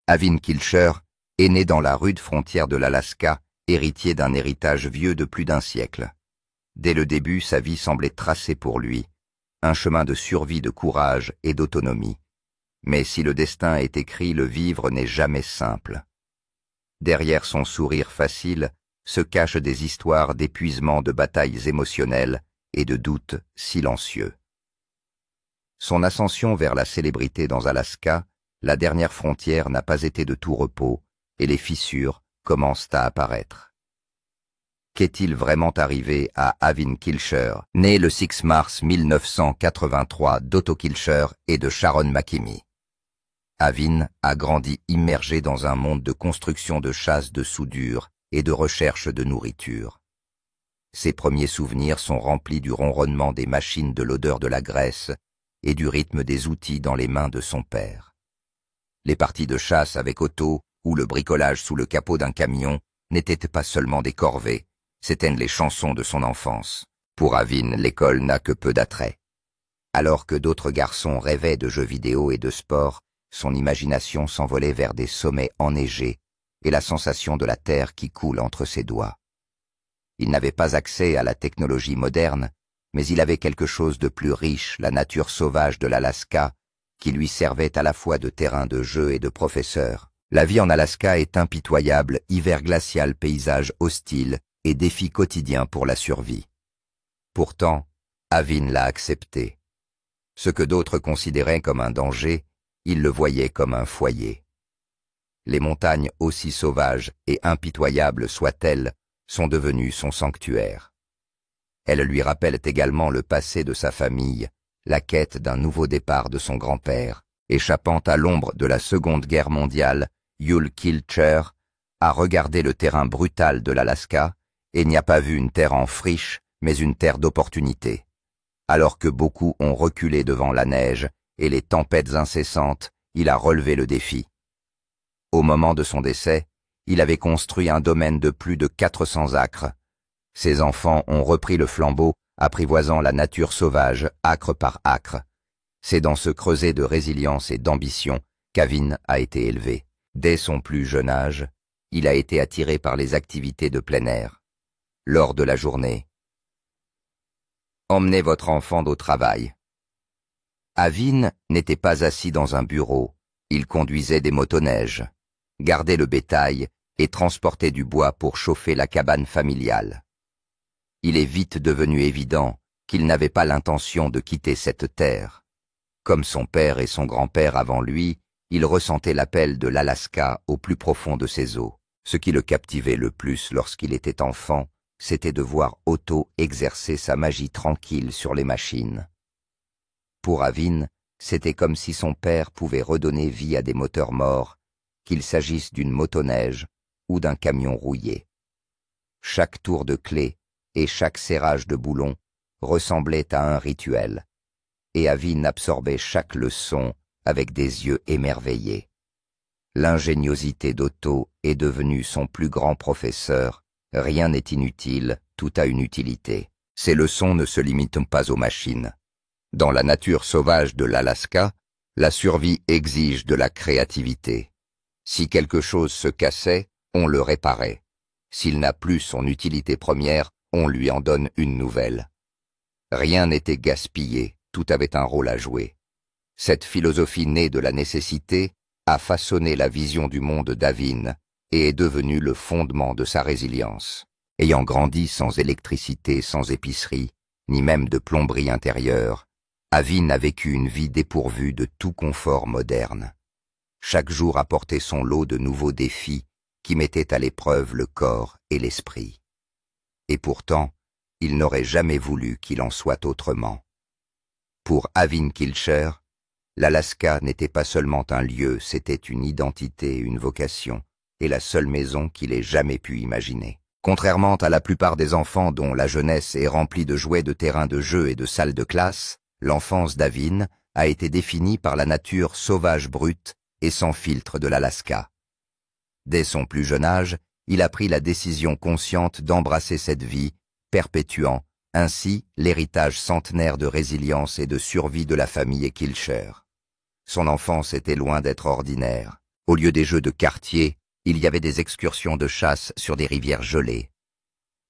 Avin Kilcher est né dans la rude frontière de l'Alaska, héritier d'un héritage vieux de plus d'un siècle. Dès le début, sa vie semblait tracée pour lui, un chemin de survie, de courage et d'autonomie. Mais si le destin est écrit, le vivre n'est jamais simple. Derrière son sourire facile se cachent des histoires d'épuisement, de batailles émotionnelles et de doutes silencieux. Son ascension vers la célébrité dans Alaska, la dernière frontière, n'a pas été de tout repos, et les fissures commencent à apparaître. Qu'est-il vraiment arrivé à Avin Kilcher, né le 6 mars 1983 d'Otto Kilcher et de Sharon McKimey? Avin a grandi immergé dans un monde de construction, de chasse, de soudure et de recherche de nourriture. Ses premiers souvenirs sont remplis du ronronnement des machines, de l'odeur de la graisse et du rythme des outils dans les mains de son père. Les parties de chasse avec Otto ou le bricolage sous le capot d'un camion n'étaient pas seulement des corvées, c'étaient les chansons de son enfance. Pour Avin, l'école n'a que peu d'attrait. Alors que d'autres garçons rêvaient de jeux vidéo et de sport, son imagination s'envolait vers des sommets enneigés et la sensation de la terre qui coule entre ses doigts. Il n'avait pas accès à la technologie moderne, mais il avait quelque chose de plus riche, la nature sauvage de l'Alaska, qui lui servait à la fois de terrain de jeu et de professeur. La vie en Alaska est impitoyable, hiver glacial, paysage hostile et défis quotidiens pour la survie. Pourtant, Avin l'a accepté. Ce que d'autres considéraient comme un danger, il le voyait comme un foyer. Les montagnes, aussi sauvages et impitoyables soient-elles, sont devenues son sanctuaire. Elles lui rappellent également le passé de sa famille, la quête d'un nouveau départ de son grand-père. Échappant à l'ombre de la Seconde Guerre mondiale, Yul Kilcher a regardé le terrain brutal de l'Alaska et n'y a pas vu une terre en friche, mais une terre d'opportunité. Alors que beaucoup ont reculé devant la neige et les tempêtes incessantes, il a relevé le défi. Au moment de son décès, il avait construit un domaine de plus de 400 acres. Ses enfants ont repris le flambeau, apprivoisant la nature sauvage, acre par acre. C'est dans ce creuset de résilience et d'ambition qu'Avin a été élevé. Dès son plus jeune âge, il a été attiré par les activités de plein air. Lors de la journée, emmenez votre enfant au travail. Avin n'était pas assis dans un bureau, il conduisait des motoneiges, gardait le bétail et transportait du bois pour chauffer la cabane familiale. Il est vite devenu évident qu'il n'avait pas l'intention de quitter cette terre. Comme son père et son grand-père avant lui, il ressentait l'appel de l'Alaska au plus profond de ses eaux. Ce qui le captivait le plus lorsqu'il était enfant, c'était de voir Otto exercer sa magie tranquille sur les machines. Pour Avin, c'était comme si son père pouvait redonner vie à des moteurs morts, qu'il s'agisse d'une motoneige ou d'un camion rouillé. Chaque tour de clé et chaque serrage de boulon ressemblait à un rituel, et Avin absorbait chaque leçon avec des yeux émerveillés. L'ingéniosité d'Otto est devenue son plus grand professeur. Rien n'est inutile, tout a une utilité. Ces leçons ne se limitent pas aux machines. Dans la nature sauvage de l'Alaska, la survie exige de la créativité. Si quelque chose se cassait, on le réparait. S'il n'a plus son utilité première, on lui en donne une nouvelle. Rien n'était gaspillé, tout avait un rôle à jouer. Cette philosophie née de la nécessité a façonné la vision du monde d'Avin et est devenue le fondement de sa résilience. Ayant grandi sans électricité, sans épicerie, ni même de plomberie intérieure, Avin a vécu une vie dépourvue de tout confort moderne. Chaque jour apportait son lot de nouveaux défis qui mettaient à l'épreuve le corps et l'esprit. Et pourtant, il n'aurait jamais voulu qu'il en soit autrement. Pour Avin Kilcher, l'Alaska n'était pas seulement un lieu, c'était une identité, une vocation, et la seule maison qu'il ait jamais pu imaginer. Contrairement à la plupart des enfants dont la jeunesse est remplie de jouets, de terrains de jeu et de salles de classe, l'enfance d'Avin a été définie par la nature sauvage brute et sans filtre de l'Alaska. Dès son plus jeune âge, il a pris la décision consciente d'embrasser cette vie, perpétuant ainsi l'héritage centenaire de résilience et de survie de la famille Kilcher. Son enfance était loin d'être ordinaire. Au lieu des jeux de quartier, il y avait des excursions de chasse sur des rivières gelées.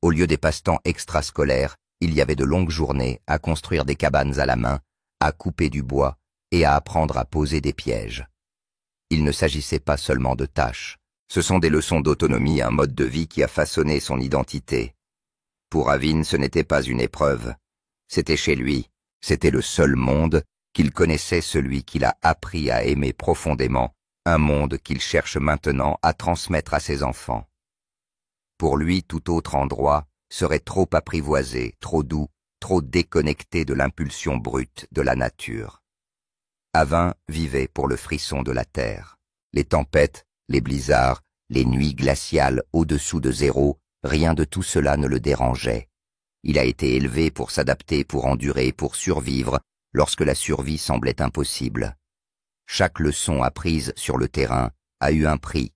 Au lieu des passe-temps extrascolaires, il y avait de longues journées à construire des cabanes à la main, à couper du bois et à apprendre à poser des pièges. Il ne s'agissait pas seulement de tâches. Ce sont des leçons d'autonomie, un mode de vie qui a façonné son identité. Pour Avin, ce n'était pas une épreuve. C'était chez lui, c'était le seul monde qu'il connaissait, celui qu'il a appris à aimer profondément, un monde qu'il cherche maintenant à transmettre à ses enfants. Pour lui, tout autre endroit serait trop apprivoisé, trop doux, trop déconnecté de l'impulsion brute de la nature. Avin vivait pour le frisson de la terre. Les tempêtes, les blizzards, les nuits glaciales au-dessous de zéro, rien de tout cela ne le dérangeait. Il a été élevé pour s'adapter, pour endurer, pour survivre, lorsque la survie semblait impossible. Chaque leçon apprise sur le terrain a eu un prix,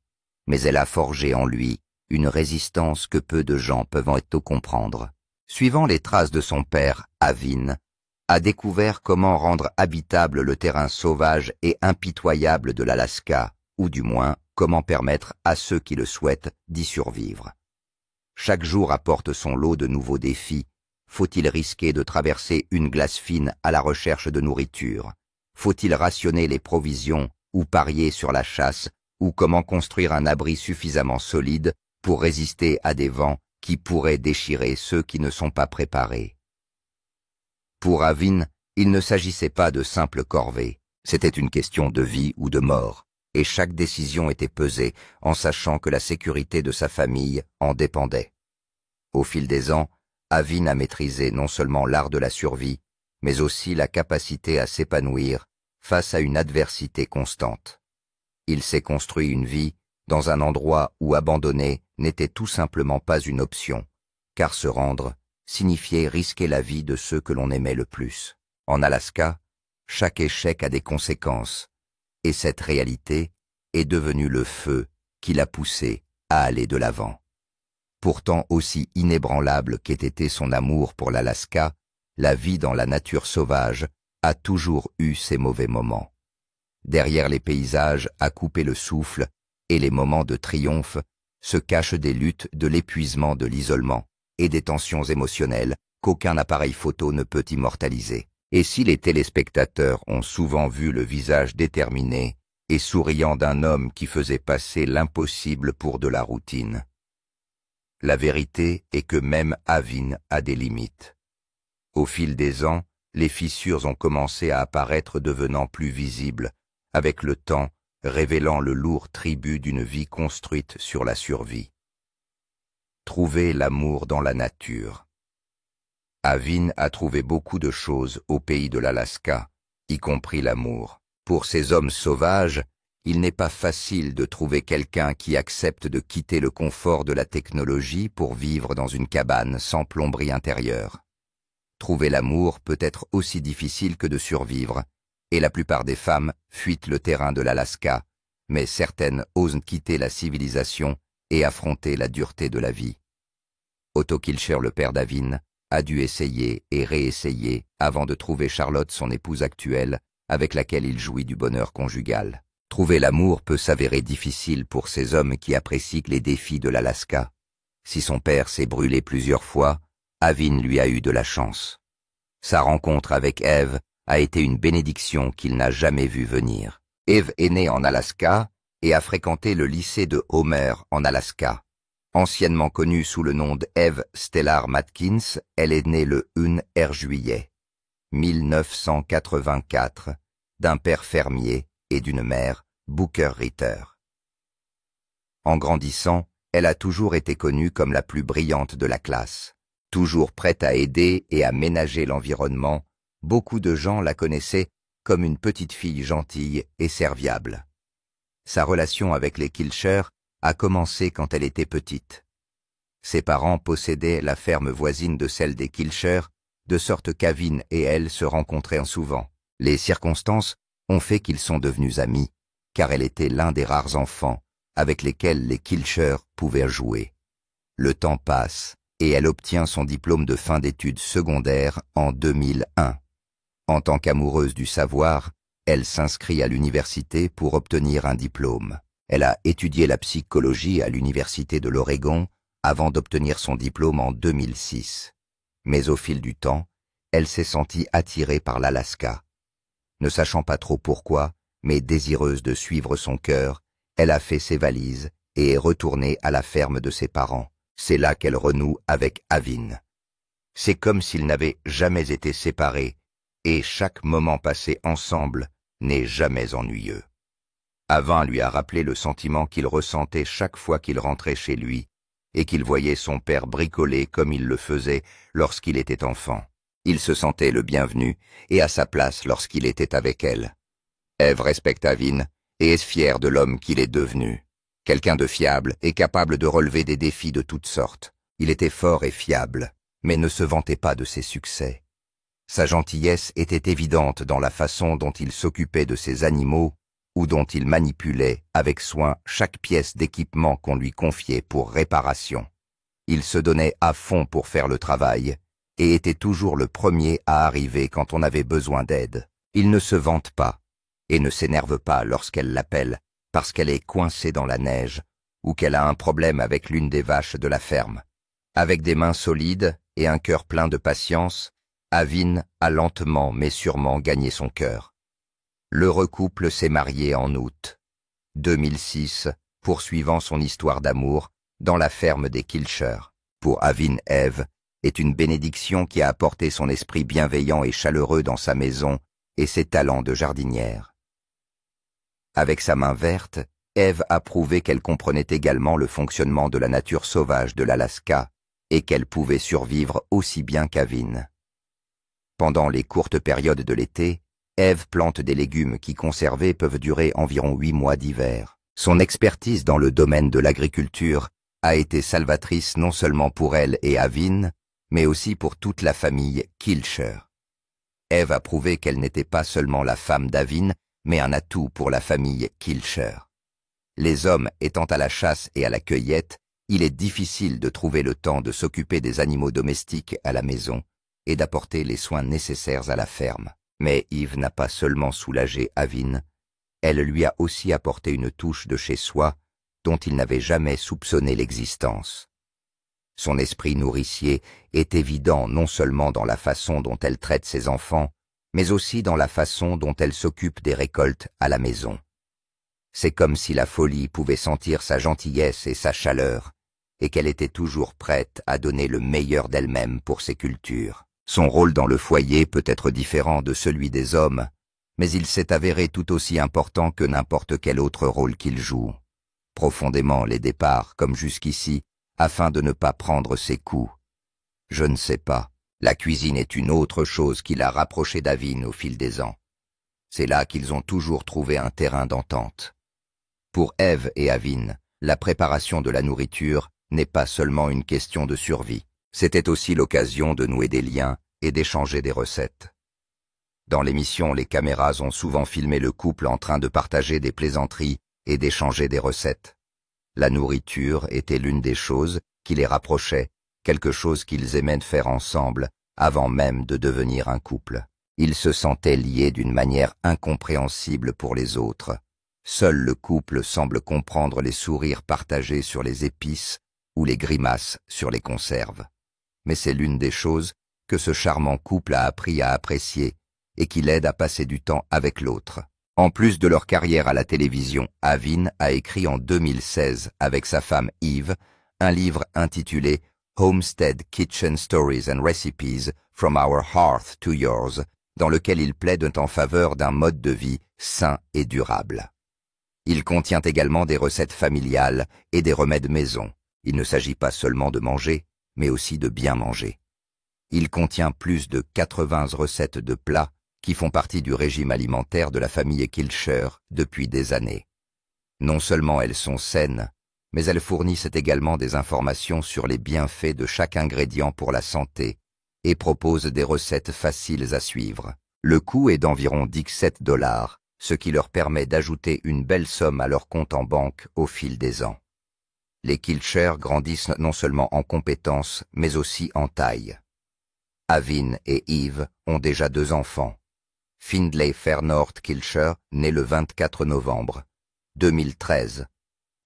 mais elle a forgé en lui une résistance que peu de gens peuvent en comprendre. Suivant les traces de son père, Avin a découvert comment rendre habitable le terrain sauvage et impitoyable de l'Alaska, ou du moins comment permettre à ceux qui le souhaitent d'y survivre. Chaque jour apporte son lot de nouveaux défis. Faut-il risquer de traverser une glace fine à la recherche de nourriture? Faut-il rationner les provisions ou parier sur la chasse, ou comment construire un abri suffisamment solide pour résister à des vents qui pourraient déchirer ceux qui ne sont pas préparés? Pour Avin, il ne s'agissait pas de simples corvées, c'était une question de vie ou de mort, et chaque décision était pesée en sachant que la sécurité de sa famille en dépendait. Au fil des ans, Avin a maîtrisé non seulement l'art de la survie, mais aussi la capacité à s'épanouir face à une adversité constante. Il s'est construit une vie dans un endroit où abandonner n'était tout simplement pas une option, car se rendre signifiait risquer la vie de ceux que l'on aimait le plus. En Alaska, chaque échec a des conséquences, et cette réalité est devenue le feu qui l'a poussé à aller de l'avant. Pourtant aussi inébranlable qu'ait été son amour pour l'Alaska, la vie dans la nature sauvage a toujours eu ses mauvais moments. Derrière les paysages à couper le souffle et les moments de triomphe se cachent des luttes, de l'épuisement, de l'isolement et des tensions émotionnelles qu'aucun appareil photo ne peut immortaliser. Et si les téléspectateurs ont souvent vu le visage déterminé et souriant d'un homme qui faisait passer l'impossible pour de la routine, la vérité est que même Avin a des limites. Au fil des ans, les fissures ont commencé à apparaître, devenant plus visibles, avec le temps révélant le lourd tribut d'une vie construite sur la survie. Trouver l'amour dans la nature. Avin a trouvé beaucoup de choses au pays de l'Alaska, y compris l'amour. Pour ces hommes sauvages, il n'est pas facile de trouver quelqu'un qui accepte de quitter le confort de la technologie pour vivre dans une cabane sans plomberie intérieure. Trouver l'amour peut être aussi difficile que de survivre, et la plupart des femmes fuient le terrain de l'Alaska, mais certaines osent quitter la civilisation et affronter la dureté de la vie. Otto Kilcher, le père d'Avin, a dû essayer et réessayer avant de trouver Charlotte, son épouse actuelle, avec laquelle il jouit du bonheur conjugal. Trouver l'amour peut s'avérer difficile pour ces hommes qui apprécient les défis de l'Alaska. Si son père s'est brûlé plusieurs fois, Avin lui a eu de la chance. Sa rencontre avec Eve a été une bénédiction qu'il n'a jamais vue venir. Eve est née en Alaska et a fréquenté le lycée de Homer en Alaska. Anciennement connue sous le nom d'Eve Stellar Matkins, elle est née le 1 juillet 1984 d'un père fermier et d'une mère Booker Ritter. En grandissant, elle a toujours été connue comme la plus brillante de la classe. Toujours prête à aider et à ménager l'environnement, beaucoup de gens la connaissaient comme une petite fille gentille et serviable. Sa relation avec les Kilcher a commencé quand elle était petite. Ses parents possédaient la ferme voisine de celle des Kilcher, de sorte qu'Avin et elle se rencontraient souvent. Les circonstances ont fait qu'ils sont devenus amis, car elle était l'un des rares enfants avec lesquels les Kilcher pouvaient jouer. Le temps passe, et elle obtient son diplôme de fin d'études secondaires en 2001. En tant qu'amoureuse du savoir, elle s'inscrit à l'université pour obtenir un diplôme. Elle a étudié la psychologie à l'Université de l'Oregon avant d'obtenir son diplôme en 2006. Mais au fil du temps, elle s'est sentie attirée par l'Alaska. Ne sachant pas trop pourquoi, mais désireuse de suivre son cœur, elle a fait ses valises et est retournée à la ferme de ses parents. C'est là qu'elle renoue avec Avin. C'est comme s'ils n'avaient jamais été séparés, et chaque moment passé ensemble n'est jamais ennuyeux. Avin lui a rappelé le sentiment qu'il ressentait chaque fois qu'il rentrait chez lui, et qu'il voyait son père bricoler comme il le faisait lorsqu'il était enfant. Il se sentait le bienvenu et à sa place lorsqu'il était avec elle. Eve respecte Avin et est fière de l'homme qu'il est devenu. Quelqu'un de fiable et capable de relever des défis de toutes sortes. Il était fort et fiable, mais ne se vantait pas de ses succès. Sa gentillesse était évidente dans la façon dont il s'occupait de ses animaux ou dont il manipulait avec soin chaque pièce d'équipement qu'on lui confiait pour réparation. Il se donnait à fond pour faire le travail et était toujours le premier à arriver quand on avait besoin d'aide. Il ne se vante pas et ne s'énerve pas lorsqu'elle l'appelle parce qu'elle est coincée dans la neige ou qu'elle a un problème avec l'une des vaches de la ferme. Avec des mains solides et un cœur plein de patience, Avin a lentement mais sûrement gagné son cœur. L'heureux couple s'est marié en août 2006, poursuivant son histoire d'amour dans la ferme des Kilcher. Pour Avin, Eve est une bénédiction qui a apporté son esprit bienveillant et chaleureux dans sa maison et ses talents de jardinière. Avec sa main verte, Eve a prouvé qu'elle comprenait également le fonctionnement de la nature sauvage de l'Alaska et qu'elle pouvait survivre aussi bien qu'Avin. Pendant les courtes périodes de l'été, Eve plante des légumes qui, conservés, peuvent durer environ 8 mois d'hiver. Son expertise dans le domaine de l'agriculture a été salvatrice non seulement pour elle et Avin, mais aussi pour toute la famille Kilcher. Eve a prouvé qu'elle n'était pas seulement la femme d'Avin, mais un atout pour la famille Kilcher. Les hommes étant à la chasse et à la cueillette, il est difficile de trouver le temps de s'occuper des animaux domestiques à la maison et d'apporter les soins nécessaires à la ferme. Mais Eve n'a pas seulement soulagé Avin, elle lui a aussi apporté une touche de chez soi dont il n'avait jamais soupçonné l'existence. Son esprit nourricier est évident non seulement dans la façon dont elle traite ses enfants, mais aussi dans la façon dont elle s'occupe des récoltes à la maison. C'est comme si la folie pouvait sentir sa gentillesse et sa chaleur, et qu'elle était toujours prête à donner le meilleur d'elle-même pour ses cultures. Son rôle dans le foyer peut être différent de celui des hommes, mais il s'est avéré tout aussi important que n'importe quel autre rôle qu'il joue. Profondément les départs, comme jusqu'ici, afin de ne pas prendre ses coups. Je ne sais pas. La cuisine est une autre chose qui l'a rapproché d'Avin au fil des ans. C'est là qu'ils ont toujours trouvé un terrain d'entente. Pour Eve et Avin, la préparation de la nourriture n'est pas seulement une question de survie. C'était aussi l'occasion de nouer des liens et d'échanger des recettes. Dans l'émission, les caméras ont souvent filmé le couple en train de partager des plaisanteries et d'échanger des recettes. La nourriture était l'une des choses qui les rapprochait, quelque chose qu'ils aimaient faire ensemble avant même de devenir un couple. Ils se sentaient liés d'une manière incompréhensible pour les autres. Seul le couple semble comprendre les sourires partagés sur les épices ou les grimaces sur les conserves. Mais c'est l'une des choses que ce charmant couple a appris à apprécier et qui l'aide à passer du temps avec l'autre. En plus de leur carrière à la télévision, Avin a écrit en 2016 avec sa femme Eve un livre intitulé Homestead Kitchen Stories and Recipes From Our Hearth to Yours, dans lequel il plaide en faveur d'un mode de vie sain et durable. Il contient également des recettes familiales et des remèdes maison. Il ne s'agit pas seulement de manger, mais aussi de bien manger. Il contient plus de 80 recettes de plats qui font partie du régime alimentaire de la famille Kilcher depuis des années. Non seulement elles sont saines, mais elles fournissent également des informations sur les bienfaits de chaque ingrédient pour la santé et proposent des recettes faciles à suivre. Le coût est d'environ $17, ce qui leur permet d'ajouter une belle somme à leur compte en banque au fil des ans. Les Kilcher grandissent non seulement en compétences, mais aussi en taille. Avin et Eve ont déjà 2 enfants. Findlay Fairnorth Kilcher, né le 24 novembre 2013,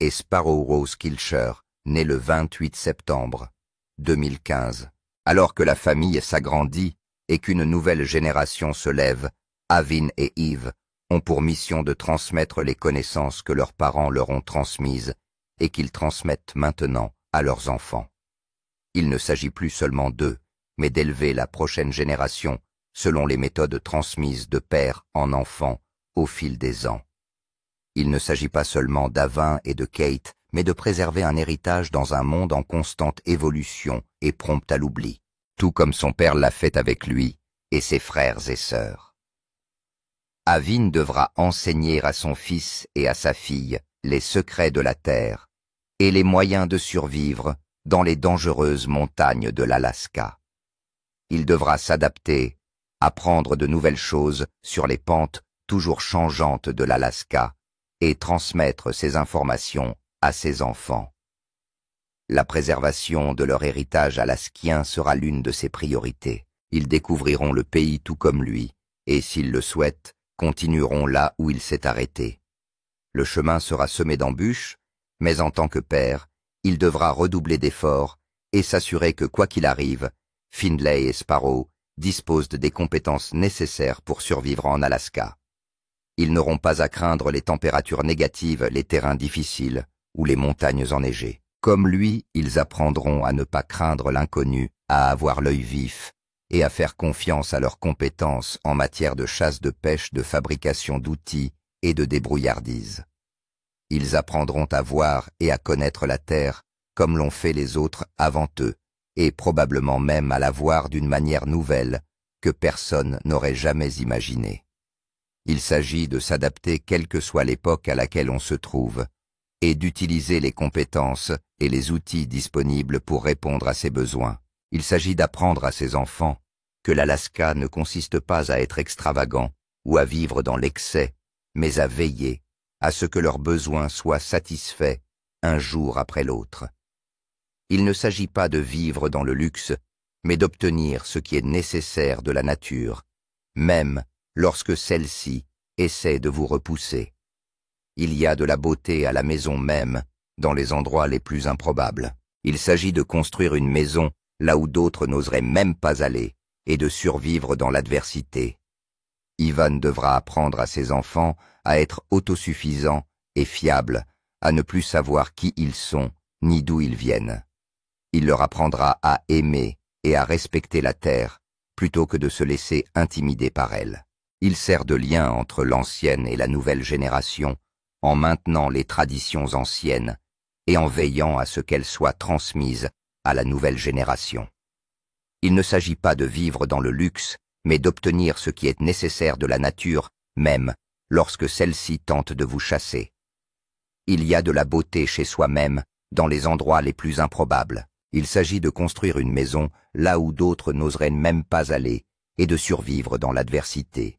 et Sparrow Rose Kilcher, né le 28 septembre 2015. Alors que la famille s'agrandit et qu'une nouvelle génération se lève, Avin et Eve ont pour mission de transmettre les connaissances que leurs parents leur ont transmises et qu'ils transmettent maintenant à leurs enfants. Il ne s'agit plus seulement d'eux, mais d'élever la prochaine génération selon les méthodes transmises de père en enfant au fil des ans. Il ne s'agit pas seulement d'Avin et de Kate, mais de préserver un héritage dans un monde en constante évolution et prompt à l'oubli, tout comme son père l'a fait avec lui et ses frères et sœurs. Avin devra enseigner à son fils et à sa fille les secrets de la terre et les moyens de survivre dans les dangereuses montagnes de l'Alaska. Il devra s'adapter, apprendre de nouvelles choses sur les pentes toujours changeantes de l'Alaska et transmettre ces informations à ses enfants. La préservation de leur héritage alaskien sera l'une de ses priorités. Ils découvriront le pays tout comme lui, et s'ils le souhaitent, continueront là où il s'est arrêté. Le chemin sera semé d'embûches, mais en tant que père, il devra redoubler d'efforts et s'assurer que quoi qu'il arrive, Findlay et Sparrow disposent des compétences nécessaires pour survivre en Alaska. Ils n'auront pas à craindre les températures négatives, les terrains difficiles ou les montagnes enneigées. Comme lui, ils apprendront à ne pas craindre l'inconnu, à avoir l'œil vif et à faire confiance à leurs compétences en matière de chasse, de pêche, de fabrication d'outils et de débrouillardise. Ils apprendront à voir et à connaître la terre comme l'ont fait les autres avant eux, et probablement même à la voir d'une manière nouvelle que personne n'aurait jamais imaginée. Il s'agit de s'adapter quelle que soit l'époque à laquelle on se trouve, et d'utiliser les compétences et les outils disponibles pour répondre à ses besoins. Il s'agit d'apprendre à ses enfants que l'Alaska ne consiste pas à être extravagant ou à vivre dans l'excès, mais à veiller à ce que leurs besoins soient satisfaits un jour après l'autre. Il ne s'agit pas de vivre dans le luxe, mais d'obtenir ce qui est nécessaire de la nature, même lorsque celle-ci essaie de vous repousser. Il y a de la beauté à la maison même, dans les endroits les plus improbables. Il s'agit de construire une maison là où d'autres n'oseraient même pas aller, et de survivre dans l'adversité. Ivan devra apprendre à ses enfants à être autosuffisants et fiables, à ne plus savoir qui ils sont, ni d'où ils viennent. Il leur apprendra à aimer et à respecter la terre, plutôt que de se laisser intimider par elle. Il sert de lien entre l'ancienne et la nouvelle génération, en maintenant les traditions anciennes et en veillant à ce qu'elles soient transmises à la nouvelle génération. Il ne s'agit pas de vivre dans le luxe, mais d'obtenir ce qui est nécessaire de la nature, même lorsque celle-ci tente de vous chasser. Il y a de la beauté chez soi-même, dans les endroits les plus improbables. Il s'agit de construire une maison là où d'autres n'oseraient même pas aller et de survivre dans l'adversité.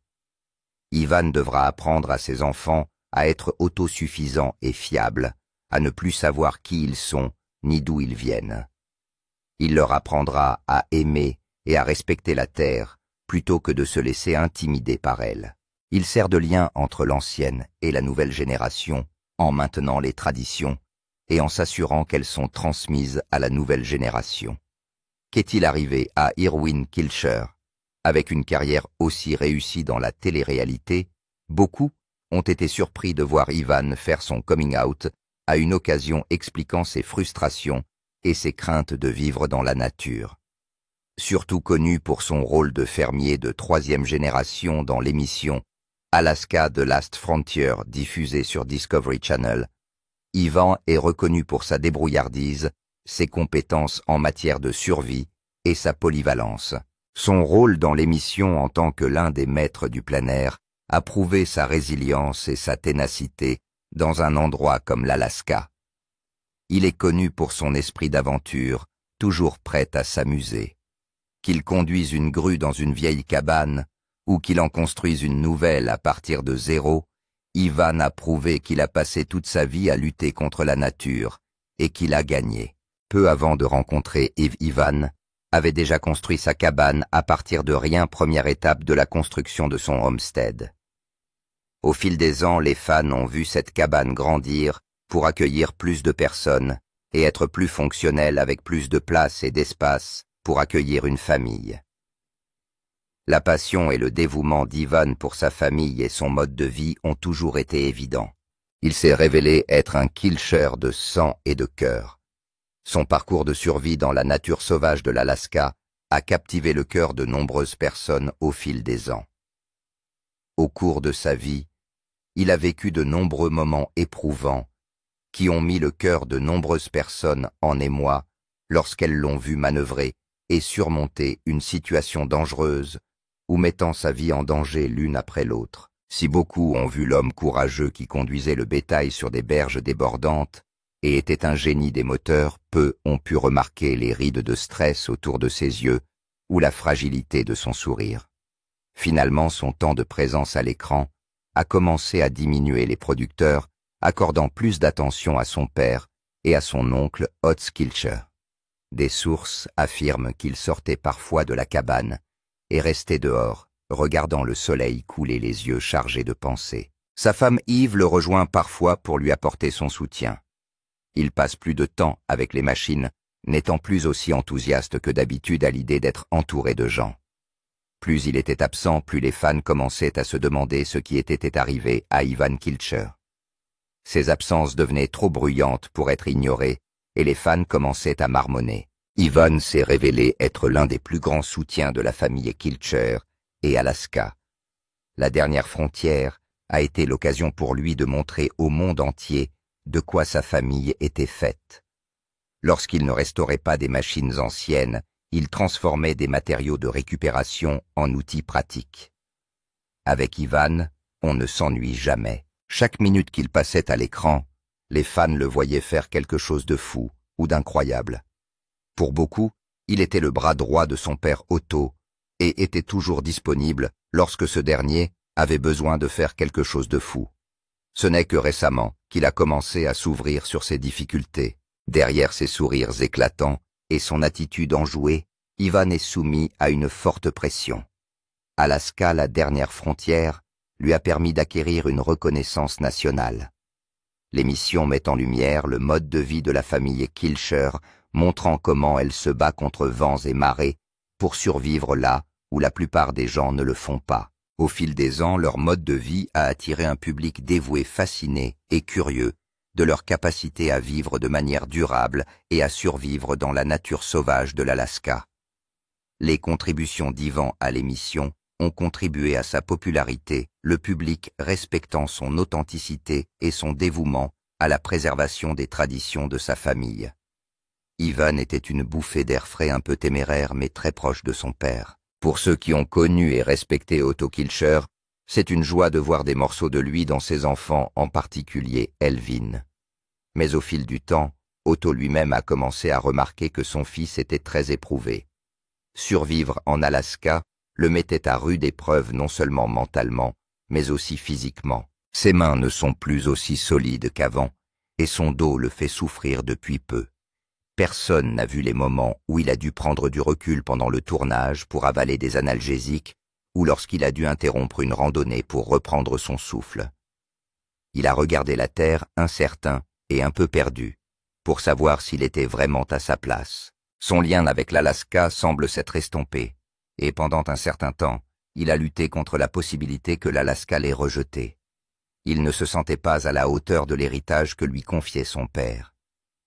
Ivan devra apprendre à ses enfants à être autosuffisants et fiables, à ne plus savoir qui ils sont ni d'où ils viennent. Il leur apprendra à aimer et à respecter la terre plutôt que de se laisser intimider par elle. Il sert de lien entre l'ancienne et la nouvelle génération en maintenant les traditions et en s'assurant qu'elles sont transmises à la nouvelle génération. Qu'est-il arrivé à Irwin Kilcher? Avec une carrière aussi réussie dans la télé-réalité, beaucoup ont été surpris de voir Ivan faire son coming out à une occasion expliquant ses frustrations et ses craintes de vivre dans la nature. Surtout connu pour son rôle de fermier de 3e génération dans l'émission Alaska The Last Frontier diffusée sur Discovery Channel, Ivan est reconnu pour sa débrouillardise, ses compétences en matière de survie et sa polyvalence. Son rôle dans l'émission en tant que l'un des maîtres du plein air a prouvé sa résilience et sa ténacité dans un endroit comme l'Alaska. Il est connu pour son esprit d'aventure, toujours prêt à s'amuser. Qu'il conduise une grue dans une vieille cabane ou qu'il en construise une nouvelle à partir de zéro, Ivan a prouvé qu'il a passé toute sa vie à lutter contre la nature et qu'il a gagné. Peu avant de rencontrer Ivan avait déjà construit sa cabane à partir de rien, première étape de la construction de son homestead. Au fil des ans, les fans ont vu cette cabane grandir pour accueillir plus de personnes et être plus fonctionnel avec plus de place et d'espace pour accueillir une famille. La passion et le dévouement d'Ivan pour sa famille et son mode de vie ont toujours été évidents. Il s'est révélé être un killcher de sang et de cœur. Son parcours de survie dans la nature sauvage de l'Alaska a captivé le cœur de nombreuses personnes au fil des ans. Au cours de sa vie, il a vécu de nombreux moments éprouvants qui ont mis le cœur de nombreuses personnes en émoi lorsqu'elles l'ont vu manœuvrer et surmonter une situation dangereuse ou mettant sa vie en danger l'une après l'autre. Si beaucoup ont vu l'homme courageux qui conduisait le bétail sur des berges débordantes et était un génie des moteurs, peu ont pu remarquer les rides de stress autour de ses yeux ou la fragilité de son sourire. Finalement, son temps de présence à l'écran a commencé à diminuer, les producteurs accordant plus d'attention à son père et à son oncle Otz Kilcher. Des sources affirment qu'il sortait parfois de la cabane et restait dehors, regardant le soleil couler, les yeux chargés de pensées. Sa femme Yves le rejoint parfois pour lui apporter son soutien. Il passe plus de temps avec les machines, n'étant plus aussi enthousiaste que d'habitude à l'idée d'être entouré de gens. Plus il était absent, plus les fans commençaient à se demander ce qui était arrivé à Ivan Kilcher. Ses absences devenaient trop bruyantes pour être ignorées et les fans commençaient à marmonner. Ivan s'est révélé être l'un des plus grands soutiens de la famille Kilcher et Alaska. La dernière frontière a été l'occasion pour lui de montrer au monde entier de quoi sa famille était faite. Lorsqu'il ne restaurait pas des machines anciennes, il transformait des matériaux de récupération en outils pratiques. Avec Ivan, on ne s'ennuie jamais. Chaque minute qu'il passait à l'écran, les fans le voyaient faire quelque chose de fou ou d'incroyable. Pour beaucoup, il était le bras droit de son père Otto et était toujours disponible lorsque ce dernier avait besoin de faire quelque chose de fou. Ce n'est que récemment qu'il a commencé à s'ouvrir sur ses difficultés. Derrière ses sourires éclatants et son attitude enjouée, Ivan est soumis à une forte pression. Alaska, la dernière frontière, lui a permis d'acquérir une reconnaissance nationale. L'émission met en lumière le mode de vie de la famille Kilcher, montrant comment elle se bat contre vents et marées pour survivre là où la plupart des gens ne le font pas. Au fil des ans, leur mode de vie a attiré un public dévoué, fasciné et curieux de leur capacité à vivre de manière durable et à survivre dans la nature sauvage de l'Alaska. Les contributions d'Ivan à l'émission ont contribué à sa popularité, le public respectant son authenticité et son dévouement à la préservation des traditions de sa famille. Ivan était une bouffée d'air frais, un peu téméraire mais très proche de son père. Pour ceux qui ont connu et respecté Otto Kilcher, c'est une joie de voir des morceaux de lui dans ses enfants, en particulier Elvin. Mais au fil du temps, Otto lui-même a commencé à remarquer que son fils était très éprouvé. Survivre en Alaska le mettait à rude épreuve non seulement mentalement, mais aussi physiquement. Ses mains ne sont plus aussi solides qu'avant, et son dos le fait souffrir depuis peu. Personne n'a vu les moments où il a dû prendre du recul pendant le tournage pour avaler des analgésiques ou lorsqu'il a dû interrompre une randonnée pour reprendre son souffle. Il a regardé la terre incertain et un peu perdu, pour savoir s'il était vraiment à sa place. Son lien avec l'Alaska semble s'être estompé, et pendant un certain temps, il a lutté contre la possibilité que l'Alaska l'ait rejeté. Il ne se sentait pas à la hauteur de l'héritage que lui confiait son père.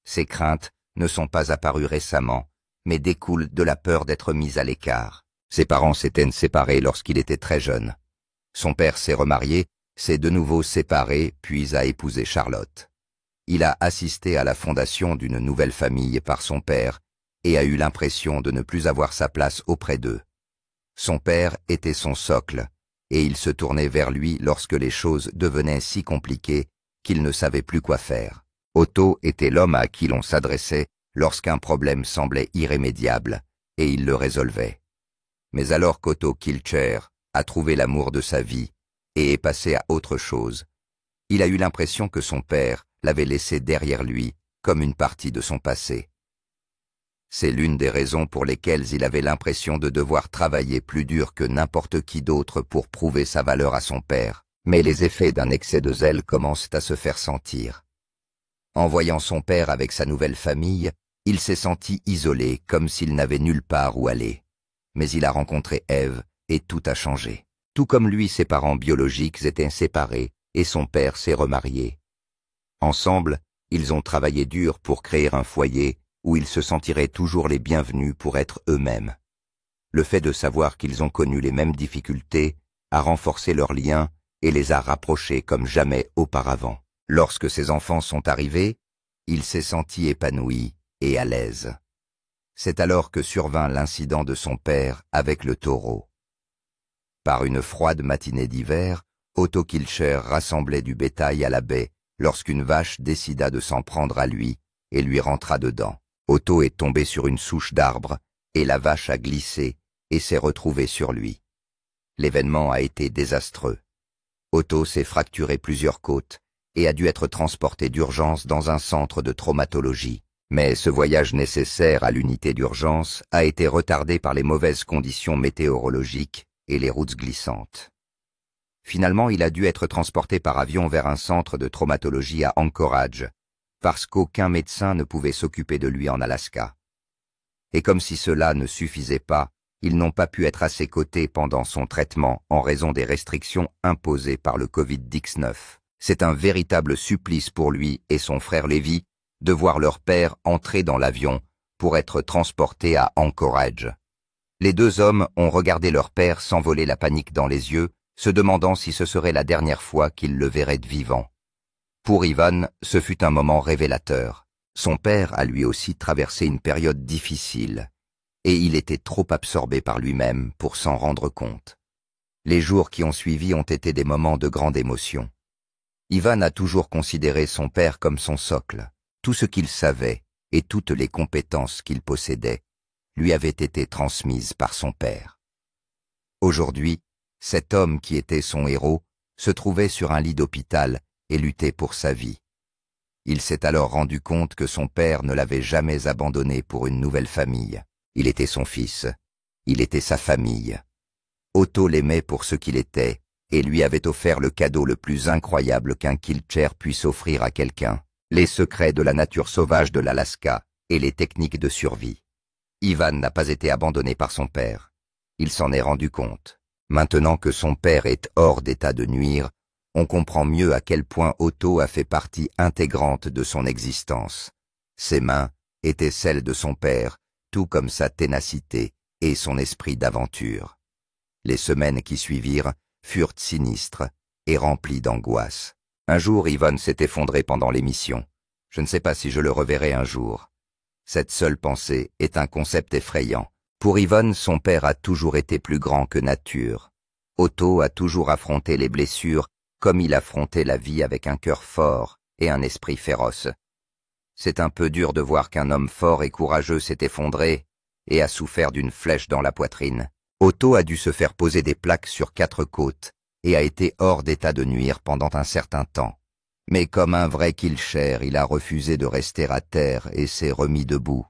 Ses craintes ne sont pas apparues récemment, mais découlent de la peur d'être mis à l'écart. Ses parents s'étaient séparés lorsqu'il était très jeune. Son père s'est remarié, s'est de nouveau séparé, puis a épousé Charlotte. Il a assisté à la fondation d'une nouvelle famille par son père et a eu l'impression de ne plus avoir sa place auprès d'eux. Son père était son socle, et il se tournait vers lui lorsque les choses devenaient si compliquées qu'il ne savait plus quoi faire. Otto était l'homme à qui l'on s'adressait lorsqu'un problème semblait irrémédiable, et il le résolvait. Mais alors qu'Otto Kilcher a trouvé l'amour de sa vie et est passé à autre chose, il a eu l'impression que son père l'avait laissé derrière lui comme une partie de son passé. C'est l'une des raisons pour lesquelles il avait l'impression de devoir travailler plus dur que n'importe qui d'autre pour prouver sa valeur à son père, mais les effets d'un excès de zèle commencent à se faire sentir. En voyant son père avec sa nouvelle famille, il s'est senti isolé, comme s'il n'avait nulle part où aller. Mais il a rencontré Ève et tout a changé. Tout comme lui, ses parents biologiques étaient séparés et son père s'est remarié. Ensemble, ils ont travaillé dur pour créer un foyer où ils se sentiraient toujours les bienvenus pour être eux-mêmes. Le fait de savoir qu'ils ont connu les mêmes difficultés a renforcé leurs liens et les a rapprochés comme jamais auparavant. Lorsque ses enfants sont arrivés, il s'est senti épanoui et à l'aise. C'est alors que survint l'incident de son père avec le taureau. Par une froide matinée d'hiver, Otto Kilcher rassemblait du bétail à la baie lorsqu'une vache décida de s'en prendre à lui et lui rentra dedans. Otto est tombé sur une souche d'arbre et la vache a glissé et s'est retrouvée sur lui. L'événement a été désastreux. Otto s'est fracturé plusieurs côtes et a dû être transporté d'urgence dans un centre de traumatologie. Mais ce voyage nécessaire à l'unité d'urgence a été retardé par les mauvaises conditions météorologiques et les routes glissantes. Finalement, il a dû être transporté par avion vers un centre de traumatologie à Anchorage, parce qu'aucun médecin ne pouvait s'occuper de lui en Alaska. Et comme si cela ne suffisait pas, ils n'ont pas pu être à ses côtés pendant son traitement en raison des restrictions imposées par le Covid-19. C'est un véritable supplice pour lui et son frère Lévi de voir leur père entrer dans l'avion pour être transporté à Anchorage. Les deux hommes ont regardé leur père s'envoler la panique dans les yeux, se demandant si ce serait la dernière fois qu'ils le verraient de vivant. Pour Ivan, ce fut un moment révélateur. Son père a lui aussi traversé une période difficile, et il était trop absorbé par lui-même pour s'en rendre compte. Les jours qui ont suivi ont été des moments de grande émotion. Ivan a toujours considéré son père comme son socle. Tout ce qu'il savait et toutes les compétences qu'il possédait lui avaient été transmises par son père. Aujourd'hui, cet homme qui était son héros se trouvait sur un lit d'hôpital et luttait pour sa vie. Il s'est alors rendu compte que son père ne l'avait jamais abandonné pour une nouvelle famille. Il était son fils, il était sa famille. Otto l'aimait pour ce qu'il était et lui avait offert le cadeau le plus incroyable qu'un Kilcher puisse offrir à quelqu'un, les secrets de la nature sauvage de l'Alaska et les techniques de survie. Ivan n'a pas été abandonné par son père. Il s'en est rendu compte. Maintenant que son père est hors d'état de nuire, on comprend mieux à quel point Otto a fait partie intégrante de son existence. Ses mains étaient celles de son père, tout comme sa ténacité et son esprit d'aventure. Les semaines qui suivirent furent sinistres et remplies d'angoisse. Un jour, Ivan s'est effondré pendant l'émission. Je ne sais pas si je le reverrai un jour. Cette seule pensée est un concept effrayant. Pour Ivan, son père a toujours été plus grand que nature. Otto a toujours affronté les blessures comme il affrontait la vie avec un cœur fort et un esprit féroce. C'est un peu dur de voir qu'un homme fort et courageux s'est effondré et a souffert d'une flèche dans la poitrine. Otto a dû se faire poser des plaques sur 4 côtes et a été hors d'état de nuire pendant un certain temps. Mais comme un vrai Kilcher, il a refusé de rester à terre et s'est remis debout.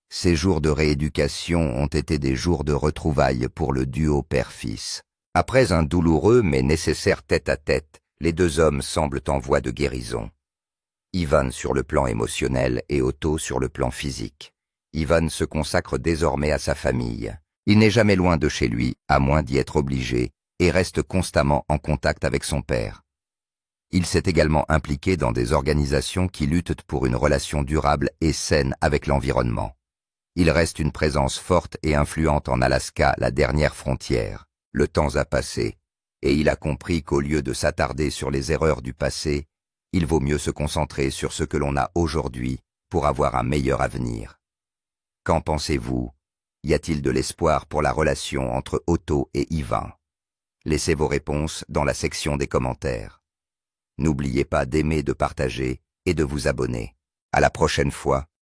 Ces jours de rééducation ont été des jours de retrouvailles pour le duo père-fils. Après un douloureux mais nécessaire tête-à-tête, les deux hommes semblent en voie de guérison. Ivan sur le plan émotionnel et Otto sur le plan physique. Ivan se consacre désormais à sa famille. Il n'est jamais loin de chez lui, à moins d'y être obligé, et reste constamment en contact avec son père. Il s'est également impliqué dans des organisations qui luttent pour une relation durable et saine avec l'environnement. Il reste une présence forte et influente en Alaska, la dernière frontière. Le temps a passé, et il a compris qu'au lieu de s'attarder sur les erreurs du passé, il vaut mieux se concentrer sur ce que l'on a aujourd'hui pour avoir un meilleur avenir. Qu'en pensez-vous? Y a-t-il de l'espoir pour la relation entre Otto et Ivan? Laissez vos réponses dans la section des commentaires. N'oubliez pas d'aimer, de partager et de vous abonner. À la prochaine fois.